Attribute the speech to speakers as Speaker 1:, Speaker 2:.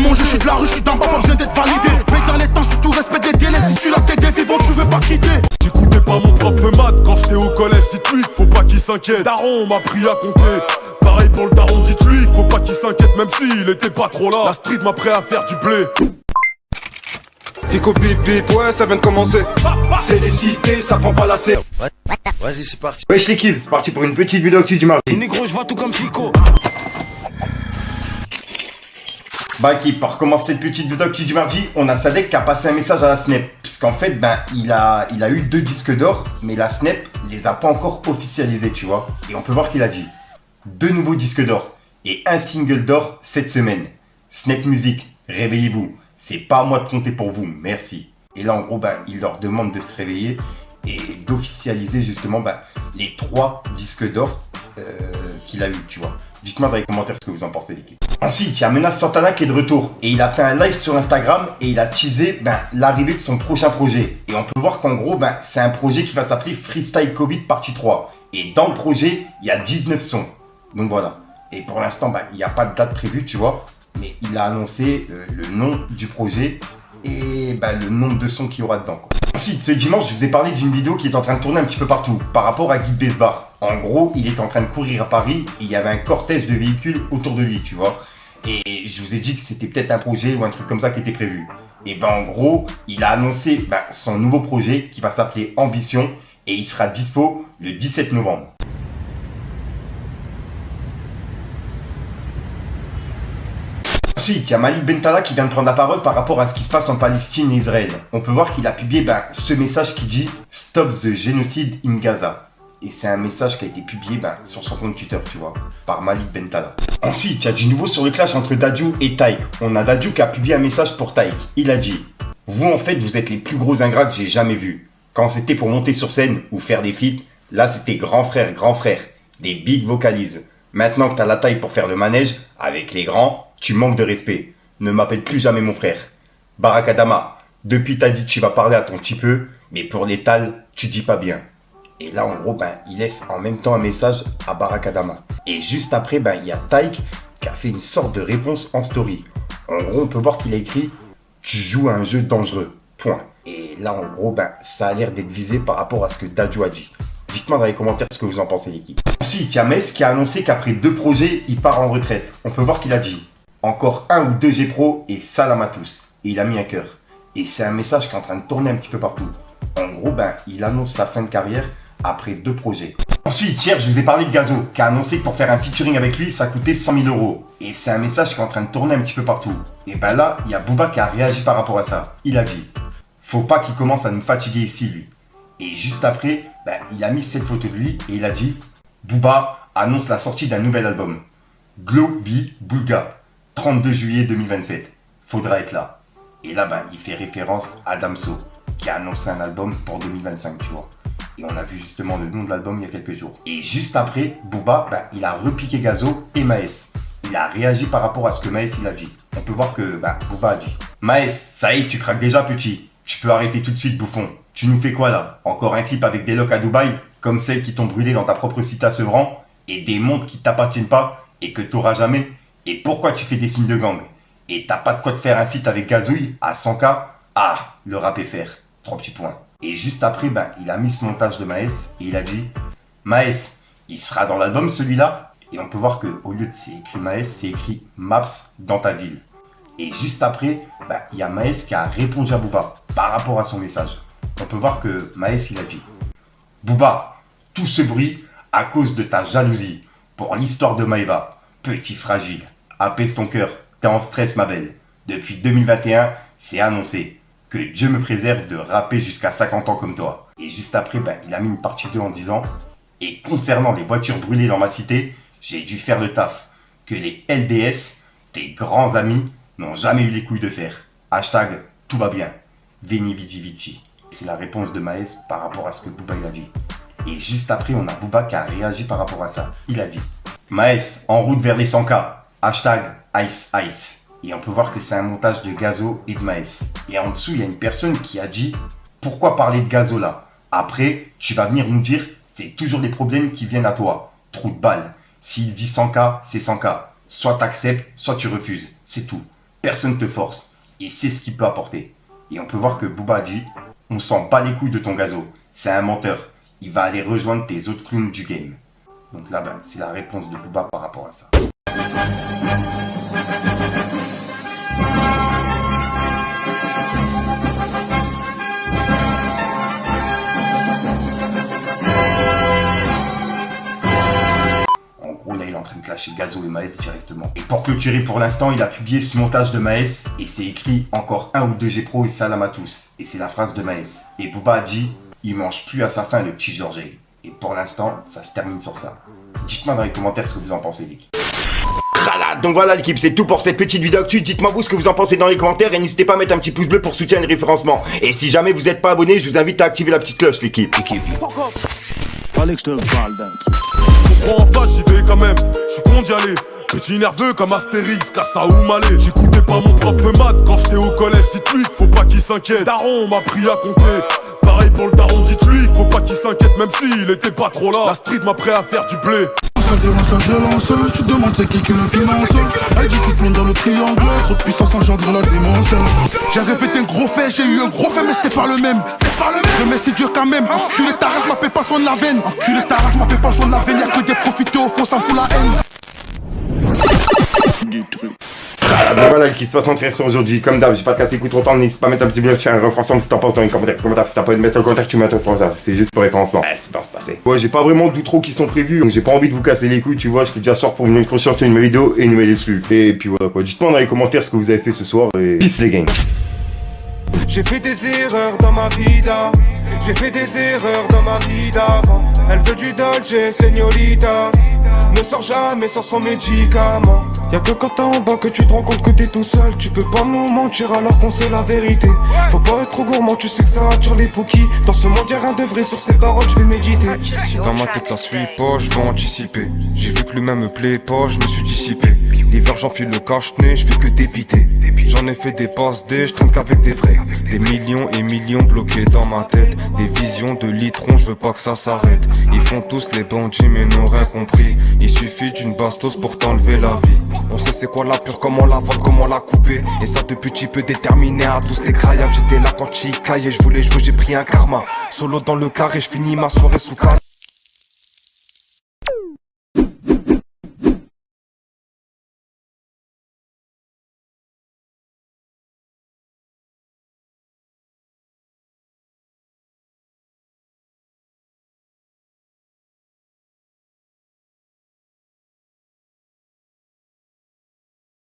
Speaker 1: maman, je suis de la rue, je suis d'un bas, pas besoin d'être validé. Mais dans les temps, surtout respect des délais. Si celui-là t'es des vivants, tu veux pas quitter.
Speaker 2: J'écoutais pas mon prof de maths quand j'étais au collège, dites-lui qu'il faut pas qu'il s'inquiète. Daron m'a appris à compter. Pareil pour le daron, dites-lui qu'il faut pas qu'il s'inquiète, même s'il était pas trop là. La street m'a prêt à faire du blé.
Speaker 3: Fico bip bip, ouais ça vient de commencer.
Speaker 4: C'est les cités, ça prend pas la serre.
Speaker 3: Vas-y c'est parti.
Speaker 4: Wesh l'équipe, c'est parti pour une petite vidéo actu du mardi.
Speaker 1: Négro, je vois tout comme Fico.
Speaker 4: Bah équipe, pour commencer cette petite vidéo actu du mardi, on a Sadek qui a passé un message à la Snap. Puisqu'en fait, il a eu 2 disques d'or, mais la Snap les a pas encore officialisés, tu vois. Et on peut voir qu'il a dit 2 nouveaux disques d'or et 1 single d'or cette semaine. Snap Music, réveillez-vous. C'est pas à moi de compter pour vous, merci. Et là, en gros, il leur demande de se réveiller et d'officialiser justement les 3 disques d'or qu'il a eu, tu vois. Dites-moi dans les commentaires ce que vous en pensez, l'équipe. Ensuite, il y a Menace Santana qui est de retour. Et il a fait un live sur Instagram et il a teasé l'arrivée de son prochain projet. Et on peut voir qu'en gros, c'est un projet qui va s'appeler Freestyle Covid partie 3. Et dans le projet, il y a 19 sons. Donc voilà. Et pour l'instant, il n'y a pas de date prévue, tu vois. Mais il a annoncé le nom du projet et le nombre de sons qu'il y aura dedans, quoi. Ensuite, ce dimanche, je vous ai parlé d'une vidéo qui est en train de tourner un petit peu partout par rapport à Guy Besbar. En gros, il est en train de courir à Paris et il y avait un cortège de véhicules autour de lui, tu vois. Et je vous ai dit que c'était peut-être un projet ou un truc comme ça qui était prévu. Et en gros, il a annoncé son nouveau projet qui va s'appeler Ambition et il sera dispo le 17 novembre. Ensuite, il y a Malik Bentala qui vient de prendre la parole par rapport à ce qui se passe en Palestine et Israël. On peut voir qu'il a publié ce message qui dit « Stop the genocide in Gaza ». Et c'est un message qui a été publié sur son compte Twitter, tu vois, par Malik Bentala. Ensuite, il y a du nouveau sur le clash entre Dadju et Taïk. On a Dadju qui a publié un message pour Taïk. Il a dit « Vous, en fait, vous êtes les plus gros ingrats que j'ai jamais vus. Quand c'était pour monter sur scène ou faire des feats, là, c'était grand frère, des big vocalises. Maintenant que t'as la taille pour faire le manège, avec les grands, tu manques de respect. Ne m'appelle plus jamais mon frère. Barakadama, depuis t'as dit que tu vas parler à ton petit peu, mais pour l'étal, tu dis pas bien. » Et là, en gros, il laisse en même temps un message à Barakadama. Et juste après, il y a Taïk qui a fait une sorte de réponse en story. En gros, on peut voir qu'il a écrit « Tu joues à un jeu dangereux. Point. » Et là, en gros, ça a l'air d'être visé par rapport à ce que Dadju a dit. Dites-moi dans les commentaires ce que vous en pensez, l'équipe. Ensuite, il y a Metz qui a annoncé qu'après 2 projets, il part en retraite. On peut voir qu'il a dit « Encore 1 ou 2 G-Pro et salam à tous. » Et il a mis un cœur. Et c'est un message qui est en train de tourner un petit peu partout. En gros, il annonce sa fin de carrière après 2 projets. Ensuite, hier, je vous ai parlé de Gazo, qui a annoncé que pour faire un featuring avec lui, ça coûtait 100 000 €. Et c'est un message qui est en train de tourner un petit peu partout. Et là, il y a Booba qui a réagi par rapport à ça. Il a dit « Faut pas qu'il commence à nous fatiguer ici, lui. » Et juste après, il a mis cette photo de lui et il a dit « Booba annonce la sortie d'un nouvel album. Glow Be Bulga, 32 juillet 2027. Faudra être là. » Et là, il fait référence à Damso, qui a annoncé un album pour 2025, tu vois. Et on a vu justement le nom de l'album il y a quelques jours. Et juste après, Booba, il a repiqué Gazo et Maes. Il a réagi par rapport à ce que Maes il a dit. On peut voir que Booba a dit « Maes, ça y est, tu craques déjà, petit. Tu peux arrêter tout de suite, bouffon. Tu nous fais quoi là? Encore un clip avec des locks à Dubaï, comme celles qui t'ont brûlé dans ta propre cité à Sevran, et des montres qui t'appartiennent pas et que t'auras jamais? Et pourquoi tu fais des signes de gang? Et t'as pas de quoi te faire un feat avec Gazouille à 100K? Ah, le rap est faire. 3 petits points. » Et juste après, il a mis ce montage de Maes et il a dit « Maes, il sera dans l'album celui-là ?» Et on peut voir qu'au lieu de c'est écrit Maes, c'est écrit Maps dans ta ville. Et juste après, il y a Maes qui a répondu à Booba par rapport à son message. On peut voir que Maes il a dit « Booba, tout ce bruit à cause de ta jalousie pour l'histoire de Maëva. Petit fragile, apaise ton cœur, t'es en stress ma belle. Depuis 2021, c'est annoncé. Que Dieu me préserve de rapper jusqu'à 50 ans comme toi. » Et juste après, il a mis une partie 2 en disant « Et concernant les voitures brûlées dans ma cité, j'ai dû faire le taf. Que les LDS, tes grands amis, n'ont jamais eu les couilles de faire. Hashtag tout va bien. Veni Vici Vici. » C'est la réponse de Maes par rapport à ce que Booba il a dit. Et juste après, on a Booba qui a réagi par rapport à ça. Il a dit « Maes, en route vers les 100K. Hashtag Ice Ice. » Et on peut voir que c'est un montage de Gazo et de Maes. Et en dessous, il y a une personne qui a dit « Pourquoi parler de Gazo là? Après, tu vas venir nous dire « C'est toujours des problèmes qui viennent à toi. Trou de balle. S'il dit 100K, c'est 100K. Soit t'acceptes, soit tu refuses. C'est tout. personne te force. Et c'est ce qu'il peut apporter. Et on peut voir que Booba a dit, on s'en bat les couilles de ton gazo. C'est un menteur. Il va aller rejoindre tes autres clowns du game. Donc là, ben, c'est la réponse de Booba par rapport à ça. En gros, là, il est en train de clasher Gazo et Maes directement. Et pour clôturer pour l'instant, il a publié ce montage de Maes et c'est écrit encore un ou deux G-Pro et salam à tous. Et c'est la phrase de Maes. Et Booba a dit, il mange plus à sa faim le petit Georges. Et pour l'instant, ça se termine sur ça. Dites-moi dans les commentaires ce que vous en pensez, Vic. Donc voilà l'équipe, c'est tout pour cette petite vidéo actu. Dites-moi vous ce que vous en pensez dans les commentaires et n'hésitez pas à mettre un petit pouce bleu pour soutenir le référencement. Et si jamais vous n'êtes pas abonné, je vous invite à activer la petite cloche l'équipe.
Speaker 1: Fallait que je te parle d'un truc.
Speaker 2: Faut prendre en face, j'y vais quand même. Je suis con d'y aller. Petit nerveux comme Astérix, Cassa ou Malé. J'écoutais pas mon prof de maths quand j'étais au collège. Dites-lui qu'il faut pas qu'il s'inquiète. Daron m'a appris à compter. Pareil pour le daron, dites-lui qu'il faut pas qu'il s'inquiète même s'il était pas trop là. La street m'a prêt à faire du blé.
Speaker 1: La violence, tu te demandes c'est qui le finance. Elle dit cyclone dans le triangle, trop de puissance engendre la démence. J'ai répété un gros fait, j'ai eu un gros fait mais c'était pas le même. Mais c'est Dieu quand même. Enculé ta race, m'appelle pas son de la veine. Enculé ta race, m'appelle pas son de la veine. Y'a que des profités au fond, ça me fout la haine. Du truc.
Speaker 4: Donc voilà qui se passe en création aujourd'hui. Comme d'hab, j'ai pas de casser les couilles trop tard. N'hésite pas à mettre un petit bleu, tiens, ensemble si t'en penses dans les commentaires. Si t'as pas envie de mettre un commentaire, tu mets un commentaire. C'est juste pour référencement. C'est pas se passer. Ouais, j'ai pas vraiment d'outro qui sont prévus. Donc j'ai pas envie de vous casser les couilles, tu vois. Je te déjà sort pour une prochaine chaîne, une nouvelle vidéo et une nouvelle exclue. Et puis voilà quoi. Dites-moi dans les commentaires ce que vous avez fait ce soir. Et peace les gangs.
Speaker 3: J'ai fait des erreurs dans ma vida. J'ai fait des erreurs dans ma vie d'avant. Elle veut du Dolce, Señorita. Ne sors jamais sans son médicament. Y'a que quand t'es en bas que tu te rends compte que t'es tout seul. Tu peux pas nous mentir alors qu'on sait la vérité. Faut pas être trop gourmand, tu sais que ça attire les pokis. Dans ce monde y'a rien de vrai, sur ces paroles je vais méditer. Si dans ma tête ça suit pas, je vais anticiper. J'ai vu que l'humain me plaît pas, je me suis dissipé. L'hiver j'enfile le cache-nez, je fais que débiter. J'en ai fait des passes D, je traîne qu'avec des vrais. Des millions et millions bloqués dans ma tête. Des visions de litrons, je veux pas que ça s'arrête. Ils font tous les bandits mais n'ont rien compris. Il suffit d'une bastos pour t'enlever la vie. On sait c'est quoi la pure, comment la vendre, comment la couper. Et ça depuis petit peu déterminé à tous les craillables. J'étais là quand j'y caillais, je voulais jouer, j'ai pris un karma. Solo dans le carré, je finis ma soirée sous calme.